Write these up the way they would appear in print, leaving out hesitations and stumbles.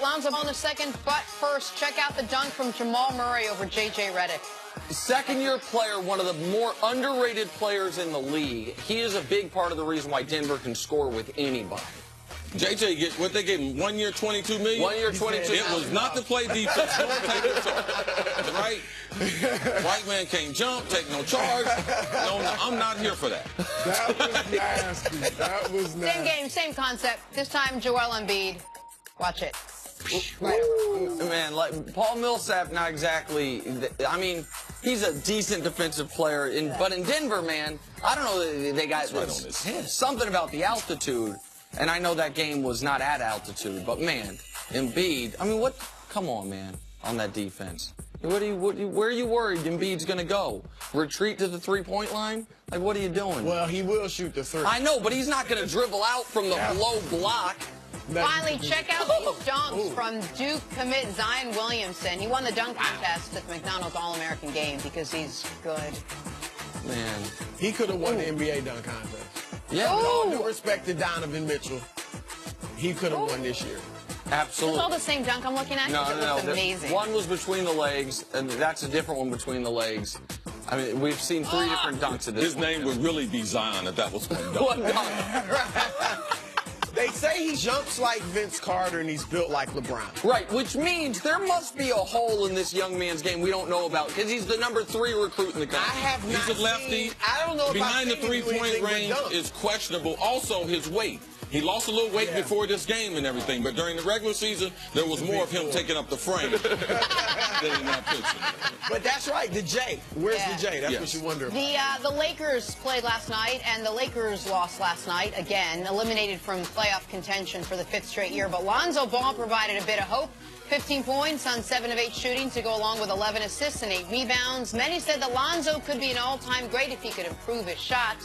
Lonzo on the second, but first, check out the dunk from Jamal Murray over J.J. Redick. Second-year player, one of the more underrated players in the league. He is a big part of the reason why Denver can score with anybody. JJ, what they gave him, 1 year, $22 million? 1 year, 22. It was not to play defense. Right? White man can't jump, take no charge. No, I'm not here for that. That was nasty. That was nasty. Same game, same concept. This time, Joel Embiid. Watch it. Man, like Paul Millsap, not exactly. I mean, he's a decent defensive player, but in Denver, man, I don't know. They got right on his head. Something about the altitude, and I know that game was not at altitude, but man, Embiid. I mean, what? Come on, man, on that defense. Where are you worried Embiid's going to go? Retreat to the three-point line? Like, what are you doing? Well, he will shoot the three. I know, but he's not going to dribble out from the low block. Finally, check out these dunks from Duke commit Zion Williamson. He won the dunk contest at the McDonald's All-American game because he's good. Man. He could have won the NBA dunk contest. Yeah. With all due respect to Donovan Mitchell, he could have won this year. Absolutely. Is all the same dunk I'm looking at? No. It looks amazing. One was between the legs, and that's a different one between the legs. I mean, we've seen three different dunks of this. His name would really be Zion if that was one dunk. They say he jumps like Vince Carter and he's built like LeBron. Right, which means there must be a hole in this young man's game we don't know about because he's the #3 recruit in the country. I have not He's a lefty. seen, I don't know Behind the if I've seen three-point anything range but dunks. is questionable. Also, his weight. He lost a little weight before this game and everything, but during the regular season, there was more of him taking up the frame than in that picture. But that's right, the J. Where's the J? That's Yes. what you wonder about. The Lakers played last night, and the Lakers lost last night again, eliminated from playoff contention for the 5th straight year. But Lonzo Ball provided a bit of hope. 15 points on 7 of 8 shooting to go along with 11 assists and 8 rebounds. Many said that Lonzo could be an all-time great if he could improve his shot.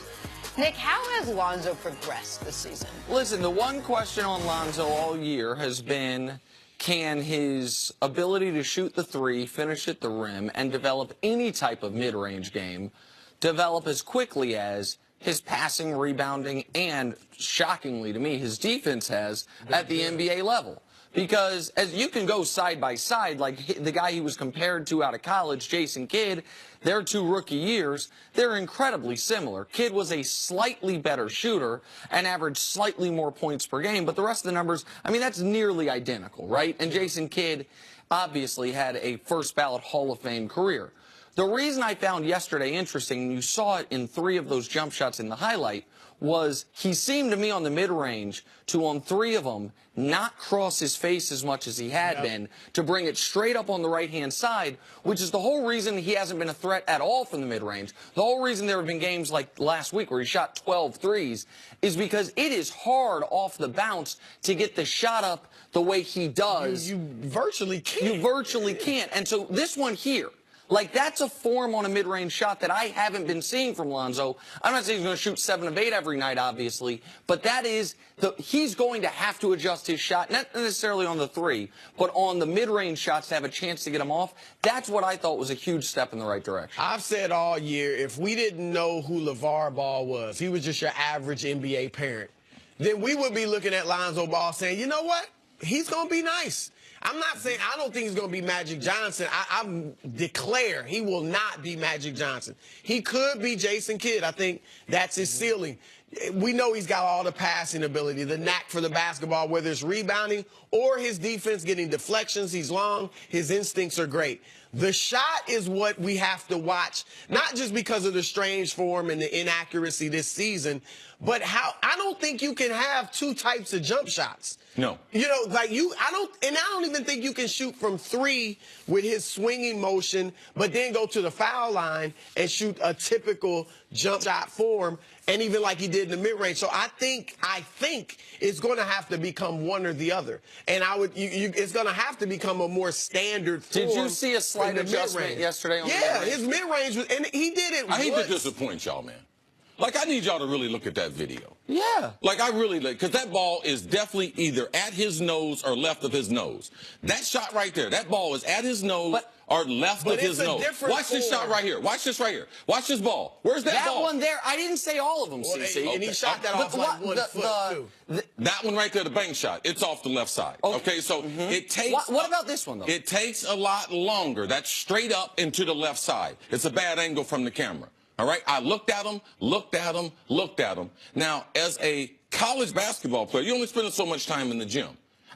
Nick, how has Lonzo progressed this season? Listen, the one question on Lonzo all year has been, can his ability to shoot the three, finish at the rim, and develop any type of mid-range game develop as quickly as his passing, rebounding, and, shockingly to me, his defense has at the NBA level? Because as you can go side by side, like the guy he was compared to out of college, Jason Kidd, their 2 rookie years, they're incredibly similar. Kidd was a slightly better shooter and averaged slightly more points per game, but the rest of the numbers, I mean, that's nearly identical, right? And Jason Kidd obviously had a first-ballot Hall of Fame career. The reason I found yesterday interesting, and you saw it in 3 of those jump shots in the highlight, was he seemed to me on the mid-range to, on 3 of them, not cross his face as much as he had been, to bring it straight up on the right-hand side, which is the whole reason he hasn't been a threat at all from the mid-range. The whole reason there have been games like last week where he shot 12 threes is because it is hard off the bounce to get the shot up the way he does. You virtually can't. You virtually can't. And so this one here, like, that's a form on a mid-range shot that I haven't been seeing from Lonzo. I'm not saying he's going to shoot 7 of 8 every night, obviously, but that is he's going to have to adjust his shot, not necessarily on the 3, but on the mid-range shots to have a chance to get them off. That's what I thought was a huge step in the right direction. I've said all year, if we didn't know who LeVar Ball was, he was just your average NBA parent, then we would be looking at Lonzo Ball saying, you know what? He's going to be nice. I'm not saying I don't think he's going to be Magic Johnson. I declare he will not be Magic Johnson. He could be Jason Kidd. I think that's his ceiling. We know he's got all the passing ability, the knack for the basketball, whether it's rebounding or his defense getting deflections. He's long. His instincts are great. The shot is what we have to watch, not just because of the strange form and the inaccuracy this season, but how I don't think you can have 2 types of jump shots. No. You know, like I don't even think you can shoot from 3 with his swinging motion, but then go to the foul line and shoot a typical jump shot form, and even like he did in the mid-range. So I think it's going to have to become one or the other. And it's going to have to become a more standard form. Did you see a slight adjustment yesterday on the mid-range? His mid-range was, and he did it I hate to once. disappoint y'all, man. Like, I need y'all to really look at that video. Yeah. Like, I really, because that ball is definitely either at his nose or left of his nose. That shot right there, that ball is at his nose or left of his nose. Watch this shot right here. Watch this right here. Watch this ball. Where's that ball? That one there, I didn't say all of them, CC. And he shot that off like 1 foot, too. That one right there, the bank shot, it's off the left side. Okay, so it takes... What about this one, though? It takes a lot longer. That's straight up into the left side. It's a bad angle from the camera. All right, I looked at him, looked at him, looked at him. Now, as a college basketball player, you only spend so much time in the gym.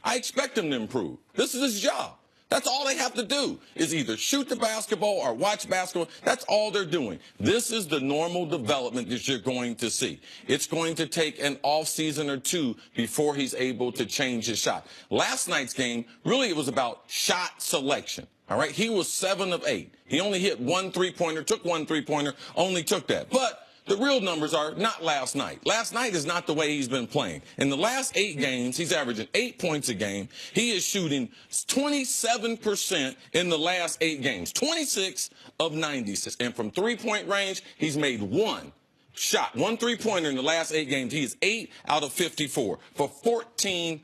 I expect him to improve. This is his job. That's all they have to do is either shoot the basketball or watch basketball. That's all they're doing. This is the normal development that you're going to see. It's going to take an off season or two before he's able to change his shot. Last night's game, really it was about shot selection. All right, he was 7 of 8. He only hit 1 3-pointer, took 1 3-pointer, only took that. But the real numbers are not last night. Last night is not the way he's been playing. In the last 8 games, he's averaging 8 points a game. He is shooting 27% in the last 8 games, 26 of 96. And from three-point range, he's made 1 shot, 1 3-pointer in the last 8 games. He is 8 out of 54 for 14%.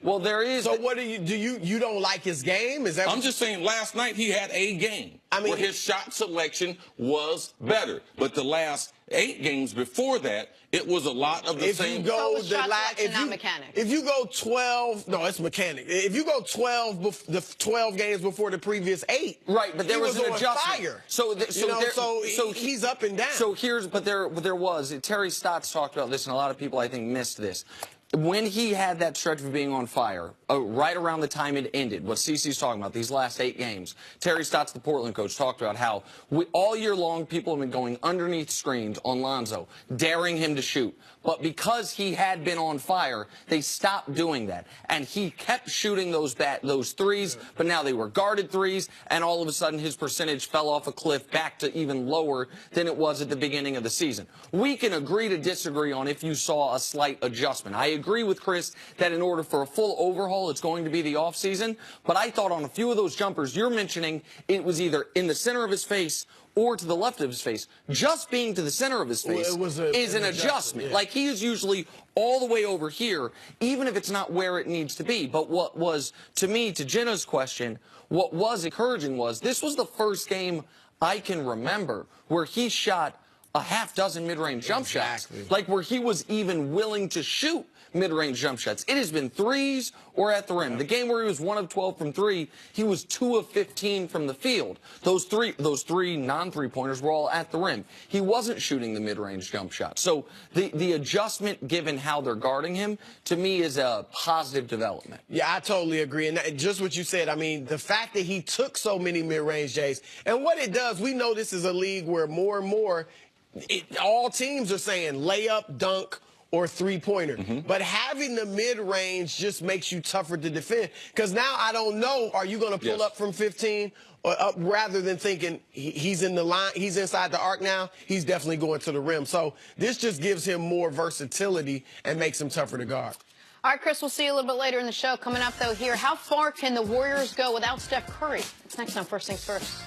Well, there is. So what do you don't like his game? Is that? I'm just saying last night he had a game where his shot selection was better. But the last 8 games before that, it was a lot of the same. If you go 12, no, it's mechanic. If you go 12 games before the previous 8, right? But there was an adjustment. Fire. So he's up and down. So there was. Terry Stotts talked about this, and a lot of people I think missed this. When he had that stretch of being on fire, right around the time it ended, what CC's talking about, these last 8 games, Terry Stotts, the Portland coach, talked about how all year long people have been going underneath screens on Lonzo, daring him to shoot. But because he had been on fire, they stopped doing that. And he kept shooting those threes, but now they were guarded threes, and all of a sudden his percentage fell off a cliff back to even lower than it was at the beginning of the season. We can agree to disagree on if you saw a slight adjustment. I agree with Chris that in order for a full overhaul, it's going to be the offseason. But I thought on a few of those jumpers you're mentioning, it was either in the center of his face or to the left of his face. Just being to the center of his face is an adjustment. Yeah. Like, he is usually all the way over here, even if it's not where it needs to be. But what was, to me, to Jenna's question, what was encouraging was this was the first game I can remember where he shot a half dozen mid-range jump shots, like where he was even willing to shoot mid-range jump shots. It has been threes or at the rim. The game where he was 1 of 12 from 3, he was 2 of 15 from the field. Those three non-3-pointers were all at the rim. He wasn't shooting the mid-range jump shot. So the adjustment, given how they're guarding him, to me is a positive development. Yeah, I totally agree. And just what you said, I mean, the fact that he took so many mid-range J's, and what it does, we know this is a league where more and more all teams are saying layup, dunk, or three-pointer. But having the mid-range just makes you tougher to defend. Because now I don't know, are you going to pull up from 15 or up rather than thinking he's in the line, he's inside the arc now, he's definitely going to the rim. So this just gives him more versatility and makes him tougher to guard. All right, Chris, we'll see you a little bit later in the show. Coming up, though, here, how far can the Warriors go without Steph Curry? It's next on First Things First.